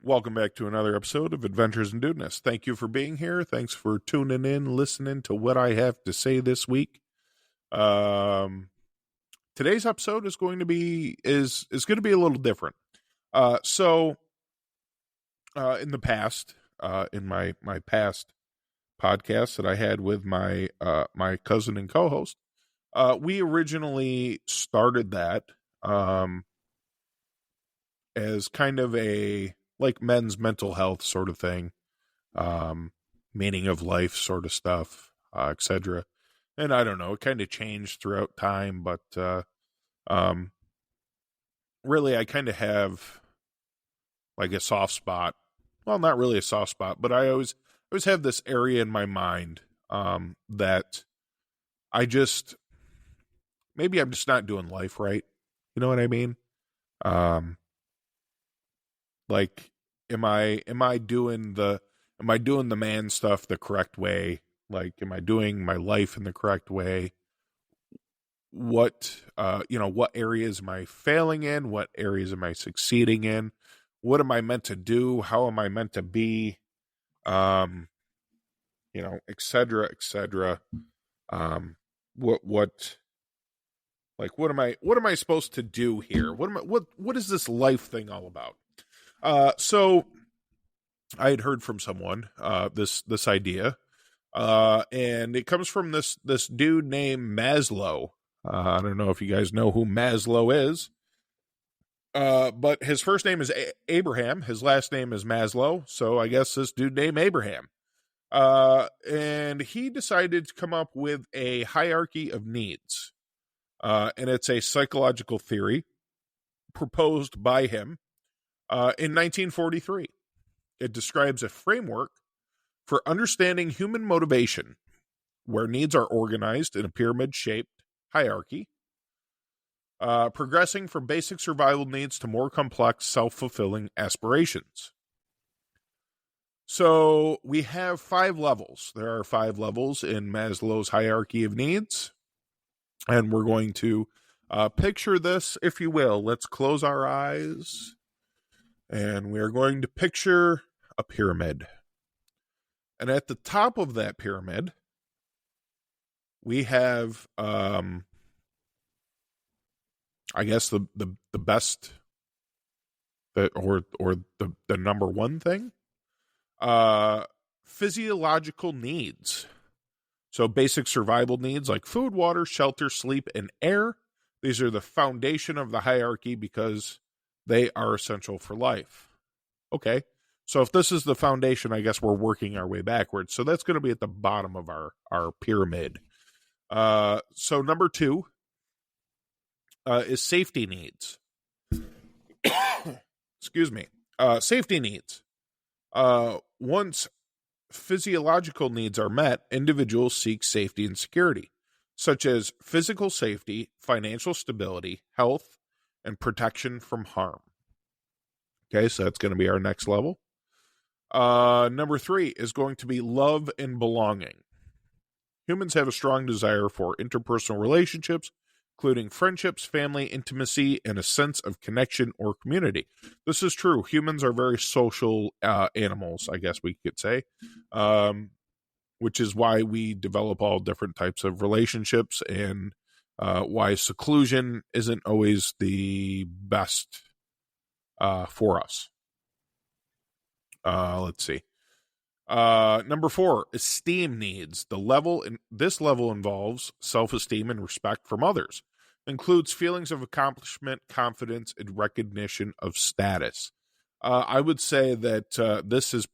Welcome back to another episode of Adventures in Dudeness. Thank you for being here. Thanks for tuning in, listening to what I have to say this week. Today's episode is going to be going to be a little different. In the past, in my past podcast that I had with my my cousin and co-host, we originally started that as kind of a like men's mental health sort of thing, meaning of life sort of stuff, etc. And I don't know, it kind of changed throughout time, but really I kind of have like a soft spot. Well, not really a soft spot, but I always have this area in my mind that maybe I'm just not doing life right. You know what I mean? Like, am I doing the man stuff the correct way? Like, am I doing my life in the correct way? What what areas am I failing in? What areas am I succeeding in? What am I meant to do? How am I meant to be? Et cetera, et cetera. What am I supposed to do here? What is this life thing all about? So I had heard from someone, this idea, and it comes from this dude named Maslow. I don't know if you guys know who Maslow is, but his first name is Abraham. His last name is Maslow. So I guess this dude named Abraham. And he decided to come up with a hierarchy of needs. And it's a psychological theory proposed by him in 1943. It describes a framework for understanding human motivation, where needs are organized in a pyramid-shaped hierarchy, progressing from basic survival needs to more complex, self-fulfilling aspirations. So we have 5 levels. There are 5 levels in Maslow's hierarchy of needs, and we're going to picture this, if you will. Let's close our eyes, and we are going to picture a pyramid. And at the top of that pyramid, we have, I guess the best, or the number one thing, physiological needs. So basic survival needs like food, water, shelter, sleep, and air. These are the foundation of the hierarchy because they are essential for life. Okay. So if this is the foundation, I guess we're working our way backwards. So that's going to be at the bottom of our pyramid. So number 2 is safety needs. Excuse me. Safety needs. Once physiological needs are met, individuals seek safety and security, such as physical safety, financial stability, health, and protection from harm. Okay, so that's going to be our next level. Number 3 is going to be love and belonging. Humans have a strong desire for interpersonal relationships, including friendships, family, intimacy, and a sense of connection or community. This is true. Humans are very social animals, I guess we could say, which is why we develop all different types of relationships and why seclusion isn't always the best for us. Let's see. Number 4, esteem needs. This level involves self-esteem and respect from others. Includes feelings of accomplishment, confidence, and recognition of status. I would say that this is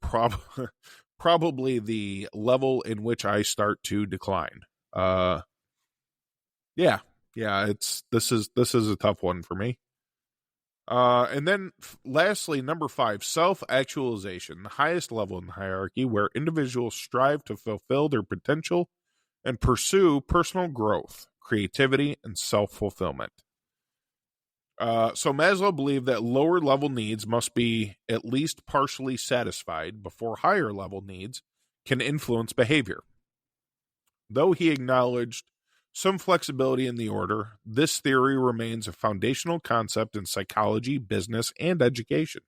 probably the level in which I start to decline. This is a tough one for me. And then lastly, number 5, self-actualization, the highest level in the hierarchy where individuals strive to fulfill their potential and pursue personal growth, creativity, and self-fulfillment. So Maslow believed that lower level needs must be at least partially satisfied before higher level needs can influence behavior. Though he acknowledged some flexibility in the order, this theory remains a foundational concept in psychology, business, and education.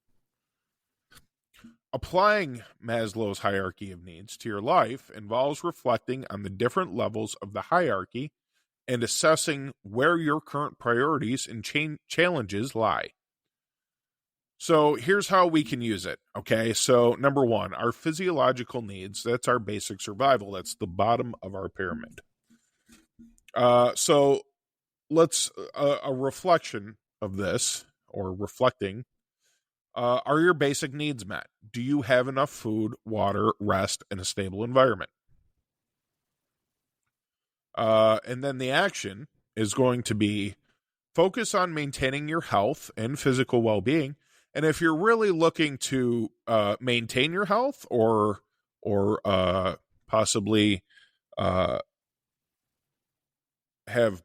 Applying Maslow's hierarchy of needs to your life involves reflecting on the different levels of the hierarchy and assessing where your current priorities and challenges lie. So here's how we can use it. Okay, so number one, our physiological needs, that's our basic survival. That's the bottom of our pyramid. So let's, a reflection of this, or reflecting, are your basic needs met? Do you have enough food, water, rest, and a stable environment? And then the action is going to be focus on maintaining your health and physical well-being. And if you're really looking to maintain your health or possibly have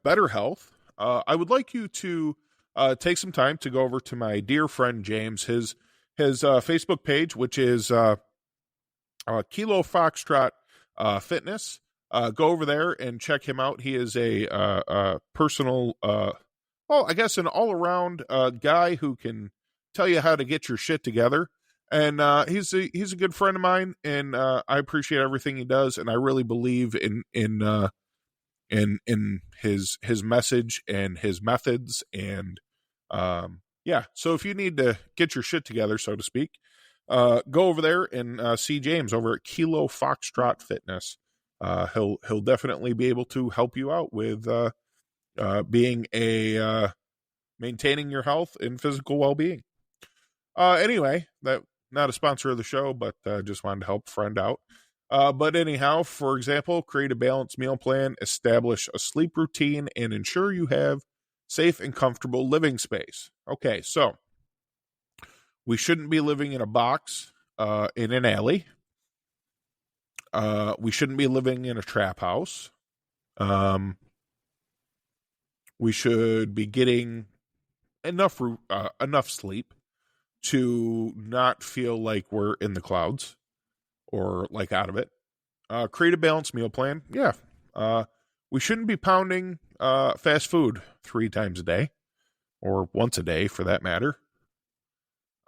better health, I would like you to take some time to go over to my dear friend James, his Facebook page, which is Kilo Foxtrot Fitness. Go over there and check him out. He is a personal, I guess an all-around guy who can tell you how to get your shit together. And he's a good friend of mine, and I appreciate everything he does. And I really believe in his message and his methods. And yeah, so if you need to get your shit together, so to speak, go over there and see James over at Kilo Foxtrot Fitness. He'll definitely be able to help you out with being maintaining your health and physical well-being. Anyway, that not a sponsor of the show, but just wanted to help a friend out. But anyhow, for example, create a balanced meal plan, establish a sleep routine, and ensure you have safe and comfortable living space. Okay, so we shouldn't be living in a box in an alley. We shouldn't be living in a trap house. We should be getting enough sleep to not feel like we're in the clouds or like out of it. Create a balanced meal plan. Yeah. We shouldn't be pounding fast food 3 times a day or once a day for that matter.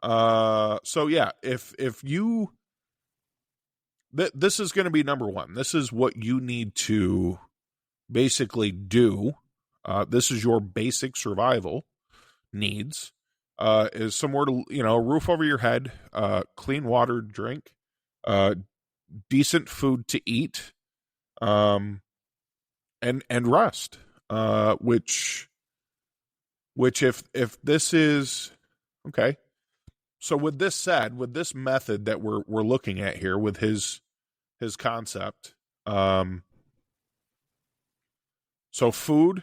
So yeah, if you, this is going to be number one. This is what you need to basically do. This is your basic survival needs. Is somewhere to, roof over your head, clean water to drink, decent food to eat, and rest. Which if this is okay. So with this said, with this method that we're looking at here, with his concept, so food,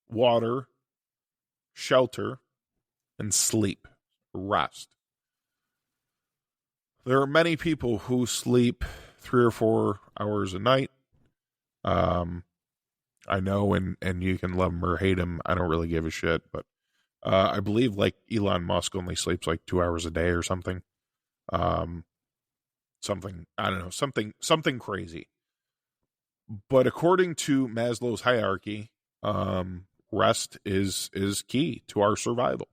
water, shelter, and sleep, rest. There are many people who sleep 3 or 4 hours a night. I know, and you can love him or hate him. I don't really give a shit, but I believe like Elon Musk only sleeps like 2 hours a day or something. Something, I don't know, something crazy. But according to Maslow's hierarchy, rest is key to our survival.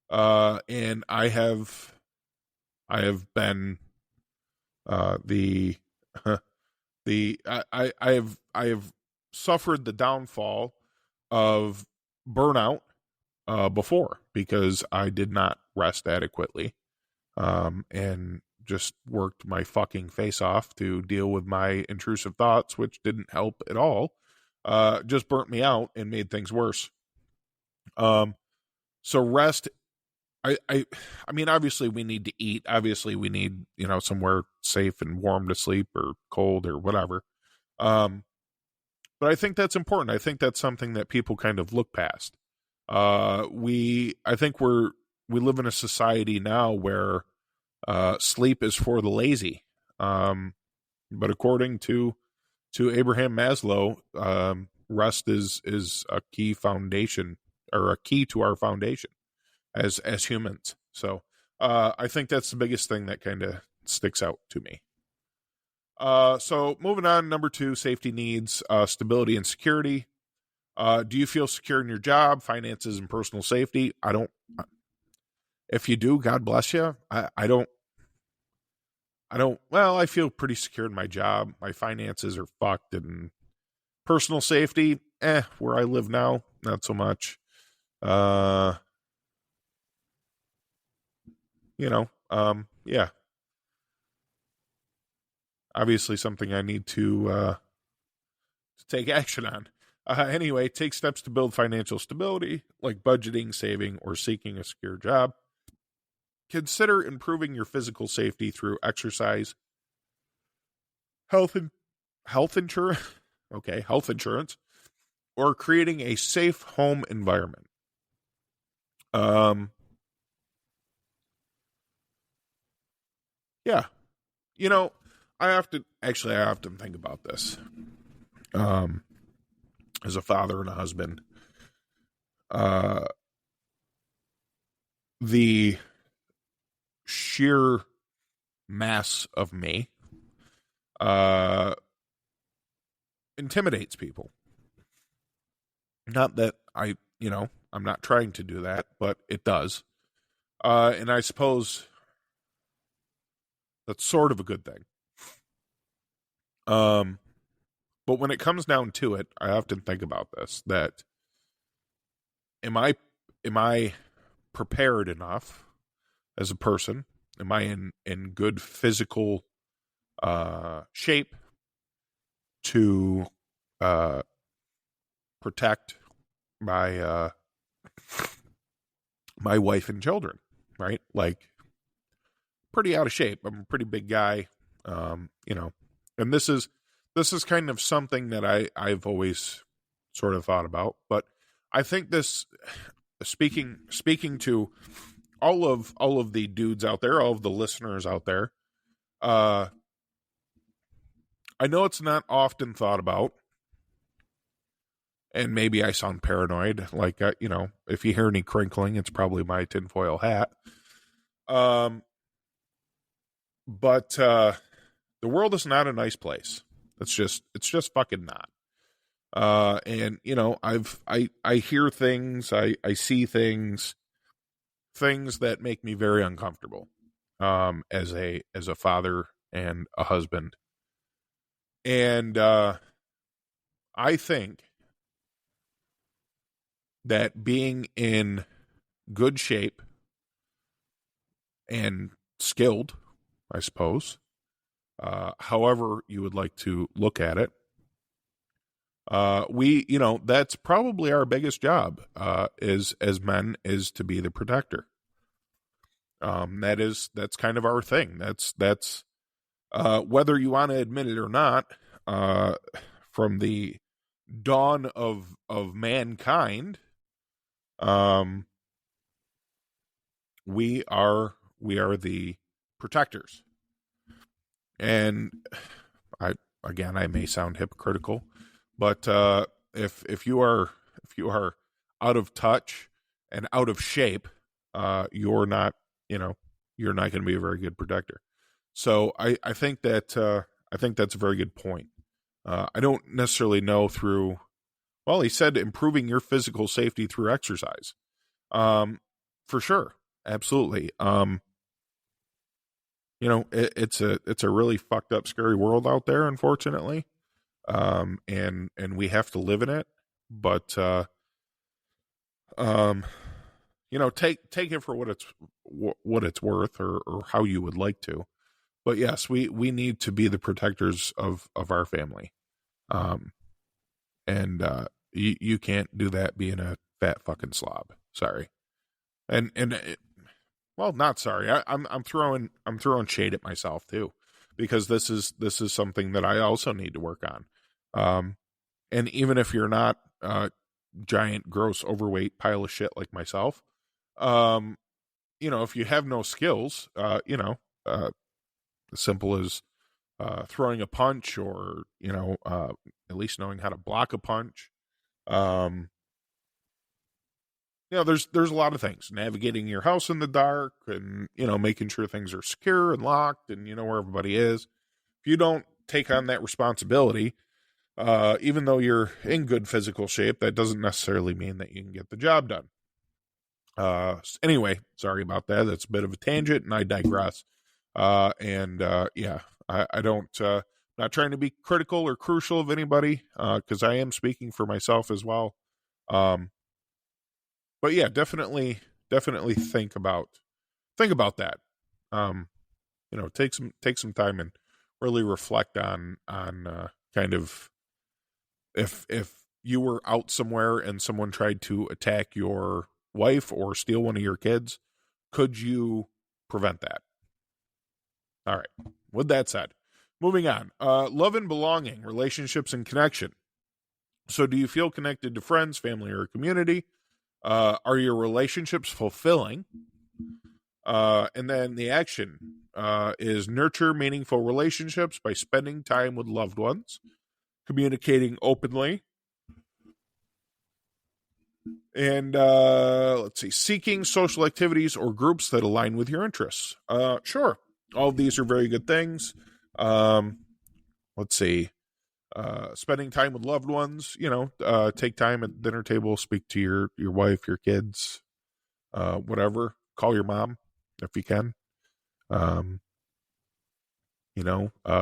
And I have been I have suffered the downfall of burnout before because I did not rest adequately, and just worked my fucking face off to deal with my intrusive thoughts, which didn't help at all. Just burnt me out and made things worse. So rest. I mean, obviously we need to eat. Obviously we need, somewhere safe and warm to sleep or cold or whatever. But I think that's important. I think that's something that people kind of look past. We live in a society now where sleep is for the lazy. But according to Abraham Maslow, rest is a key foundation, or a key to our foundation as humans. So I think that's the biggest thing that kind of sticks out to me. So moving on, number 2, safety needs, stability and security. Do you feel secure in your job, finances, and personal safety? I don't. If you do, God bless you. I don't. I feel pretty secure in my job. My finances are fucked, and personal safety, where I live now, not so much. Uh, yeah, obviously something I need to take action on. Anyway, take steps to build financial stability, like budgeting, saving, or seeking a secure job. Consider improving your physical safety through exercise, health and health insurance, okay, health insurance, or creating a safe home environment. Um, yeah, you know, I often think about this. Um, as a father and a husband, uh, the sheer mass of me, uh, intimidates people. Not that I'm not trying to do that, but it does. And I suppose that's sort of a good thing. Um, but when it comes down to it, I often think about this, that am I prepared enough as a person? Am I in good physical shape to protect my my wife and children, right? Like, pretty out of shape. I'm a pretty big guy, and this is kind of something that I've always sort of thought about. But I think this, speaking to all of the dudes out there, all of the listeners out there, I know it's not often thought about, and maybe I sound paranoid. Like, if you hear any crinkling, it's probably my tinfoil hat. But the world is not a nice place. It's just fucking not. And I hear things, I see things that make me very uncomfortable. As a father and a husband, and I think that being in good shape and skilled, I suppose, however you would like to look at it, that's probably our biggest job, is as men, is to be the protector. That's kind of our thing. That's whether you want to admit it or not, from the dawn of mankind, um, we are the protectors. And I may sound hypocritical, but if you are out of touch and out of shape, you're not you're not going to be a very good protector. So I think that's a very good point. I don't necessarily know through. Well, he said improving your physical safety through exercise. For sure, absolutely. It's a really fucked up, scary world out there, unfortunately. And we have to live in it. But take it for what it's worth, or how you would like to. But yes, we need to be the protectors of our family. And you can't do that being a fat fucking slob. Sorry. And well, not sorry. I'm throwing shade at myself too, because this is something that I also need to work on. And even if you're not a giant, gross, overweight pile of shit like myself, if you have no skills, as simple as throwing a punch, or at least knowing how to block a punch. There's a lot of things. Navigating your house in the dark, and making sure things are secure and locked, and where everybody is. If you don't take on that responsibility, even though you're in good physical shape, that doesn't necessarily mean that you can get the job done. Anyway, sorry about that. That's a bit of a tangent, and I digress. Yeah, I don't, not trying to be critical or crucial of anybody, because I am speaking for myself as well. Um, but yeah, definitely think about that. Um, take some time and really reflect on kind of, if you were out somewhere and someone tried to attack your wife or steal one of your kids, could you prevent that? All right. With that said, moving on. Love and belonging, relationships and connection. So, do you feel connected to friends, family, or community? Are your relationships fulfilling? And then the action is nurture meaningful relationships by spending time with loved ones, communicating openly, and let's see, seeking social activities or groups that align with your interests. Sure, all of these are very good things. Um, let's see, spending time with loved ones. Take time at the dinner table, speak to your wife, your kids, whatever. Call your mom if you can. Um,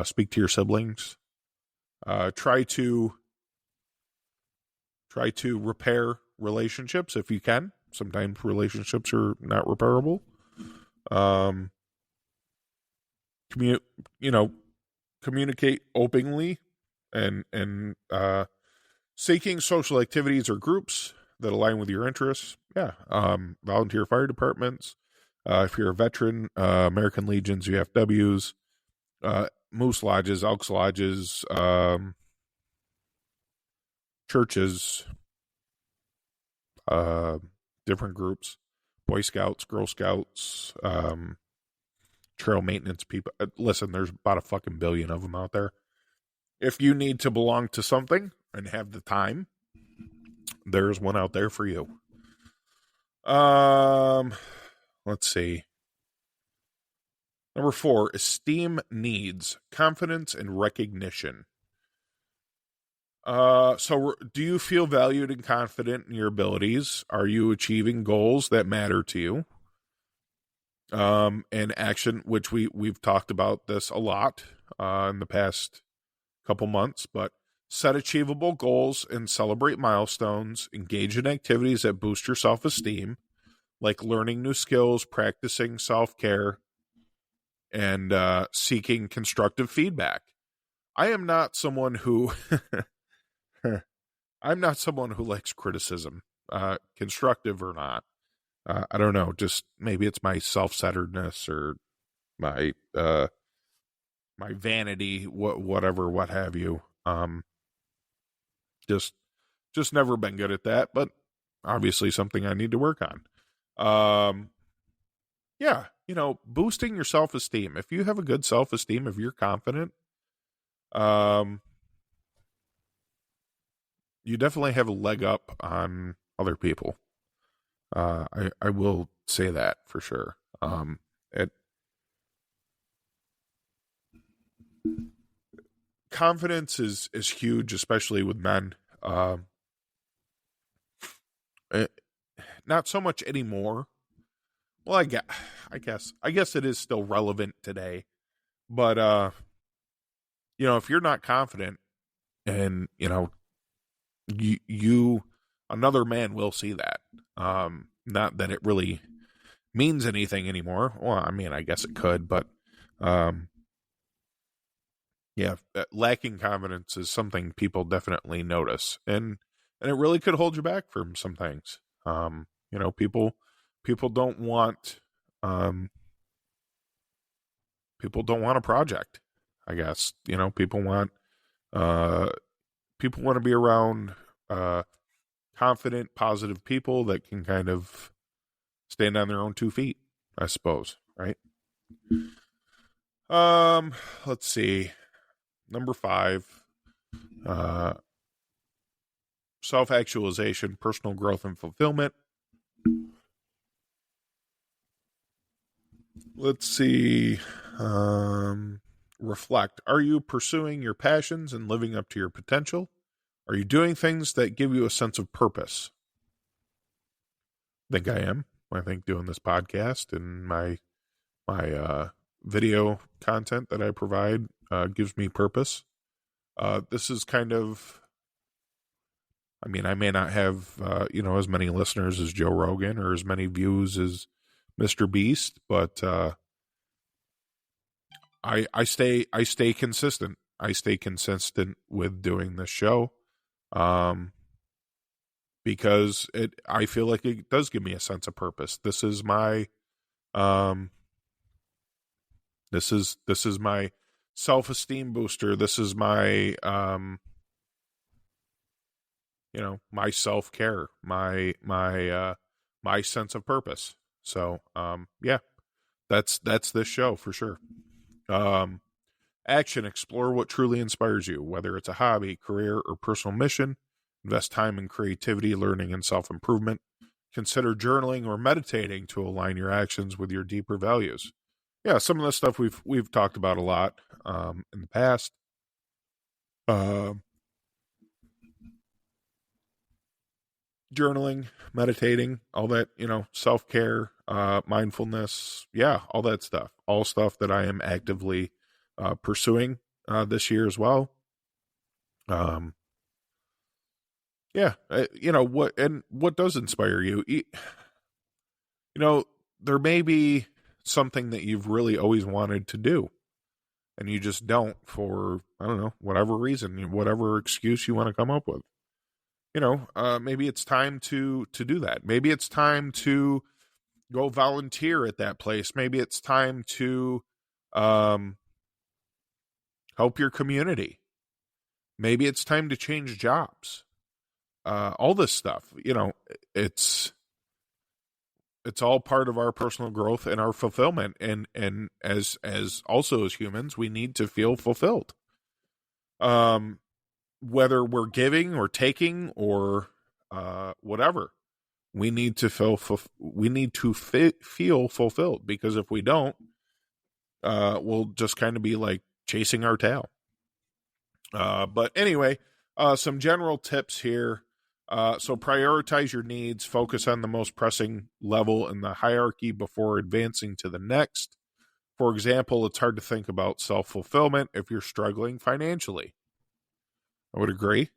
speak to your siblings. Try to repair relationships if you can. Sometimes relationships are not repairable. Um, commu- you know, Communicate openly, and seeking social activities or groups that align with your interests. Yeah. Volunteer fire departments. If you're a veteran, American Legions, UFWs, Moose Lodges, Elks Lodges, churches, uh, different groups, Boy Scouts, Girl Scouts, trail maintenance people. Listen, there's about a fucking billion of them out there. If you need to belong to something and have the time, there's one out there for you. Um, let's see. Number 4, esteem needs, confidence and recognition. So do you feel valued and confident in your abilities? Are you achieving goals that matter to you? And action, which we've talked about this a lot in the past couple months, but set achievable goals and celebrate milestones. Engage in activities that boost your self-esteem, like learning new skills, practicing self-care, and seeking constructive feedback. I am not someone who I'm not someone who likes criticism, constructive or not. I don't know. Just maybe it's my self-centeredness or my my vanity, whatever, what have you. Just never been good at that, but obviously something I need to work on. Yeah, boosting your self-esteem. If you have a good self-esteem, if you're confident, um, you definitely have a leg up on other people. I will say that for sure. It Confidence is huge, especially with men. It, Not so much anymore. Well, I guess it is still relevant today. But if you're not confident, and you another man will see that. Not that it really means anything anymore. Well, I mean, I guess it could, but um, yeah, lacking confidence is something people definitely notice, and it really could hold you back from some things. People don't want um, people don't want a project. I guess uh, people want to be around uh, confident, positive people that can kind of stand on their own 2 feet. I suppose, right? Let's see. Number 5, uh, self-actualization, personal growth, and fulfillment. Let's see. Reflect. Are you pursuing your passions and living up to your potential? Are you doing things that give you a sense of purpose? I think I am. I think doing this podcast and my video content that I provide gives me purpose. This is kind of, I mean, I may not have, as many listeners as Joe Rogan or as many views as Mr. Beast, but I stay consistent. I stay consistent with doing this show, um, because I feel like it does give me a sense of purpose. This is my um, this is my self-esteem booster. This is my my self-care, my sense of purpose. So yeah, that's this show for sure. Um, Action: explore what truly inspires you, whether it's a hobby, career, or personal mission. Invest time in creativity, learning, and self-improvement. Consider journaling or meditating to align your actions with your deeper values. Yeah, some of the stuff we've talked about a lot in the past. Journaling, meditating, all that, self-care, mindfulness, yeah, all that stuff. All stuff that I am actively pursuing this year as well. Yeah, what does inspire you? There may be something that you've really always wanted to do, and you just don't for, I don't know, whatever reason, whatever excuse you want to come up with. Maybe it's time to do that. Maybe it's time to go volunteer at that place. Maybe it's time to um, help your community. Maybe it's time to change jobs. All this stuff, it's all part of our personal growth and our fulfillment. And as also as humans, we need to feel fulfilled. Whether we're giving or taking or whatever, we need to feel fulfilled, because if we don't, we'll just kind of be like chasing our tail. But anyway, some general tips here. So prioritize your needs, focus on the most pressing level in the hierarchy before advancing to the next. For example, it's hard to think about self-fulfillment if you're struggling financially. I would agree.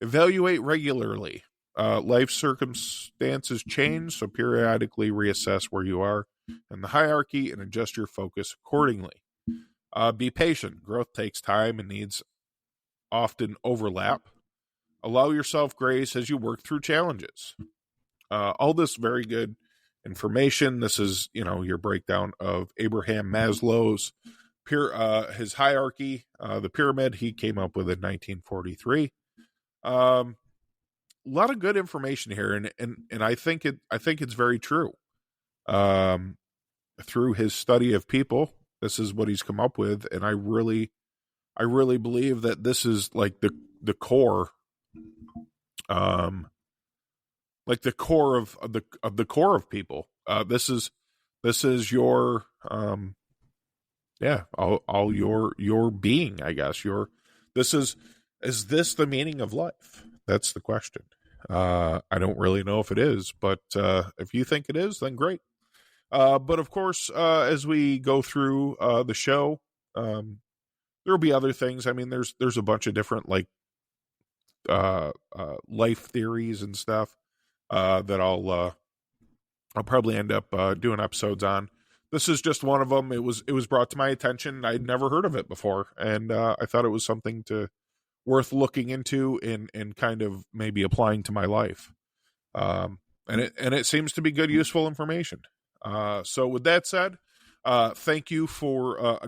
Evaluate regularly. Life circumstances change, so periodically reassess where you are in the hierarchy and adjust your focus accordingly. Be patient. Growth takes time and needs often overlap. Allow yourself grace as you work through challenges. All this very good information. This is, your breakdown of Abraham Maslow's his hierarchy, the pyramid he came up with in 1943. A lot of good information here, and I think it's very true. Through his study of people, this is what he's come up with, and I really believe that this is like the core, like the core of the core of people. This is your all your being, I guess. Is this the meaning of life? That's the question. I don't really know if it is, but if you think it is, then great. But of course, as we go through the show, there'll be other things. I mean, there's a bunch of different like life theories and stuff that I'll probably end up doing episodes on. This is just one of them. It was brought to my attention. I'd never heard of it before, and I thought it was something worth looking into and kind of maybe applying to my life. And it seems to be good, useful information. So with that said, thank you for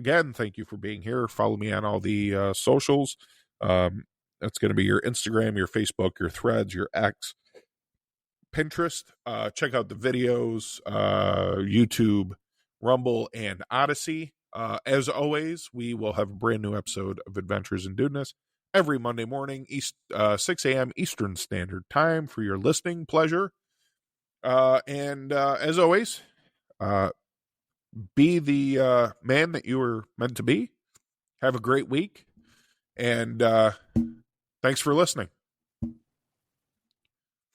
being here. Follow me on all the socials. That's going to be your Instagram, your Facebook, your Threads, your X, Pinterest. Check out the videos, YouTube, Rumble, and Odysee. As always, we will have a brand new episode of Adventures in Dudeness every Monday morning, 6 a.m. Eastern Standard Time, for your listening pleasure. And as always, be the man that you were meant to be. Have a great week, and thanks for listening.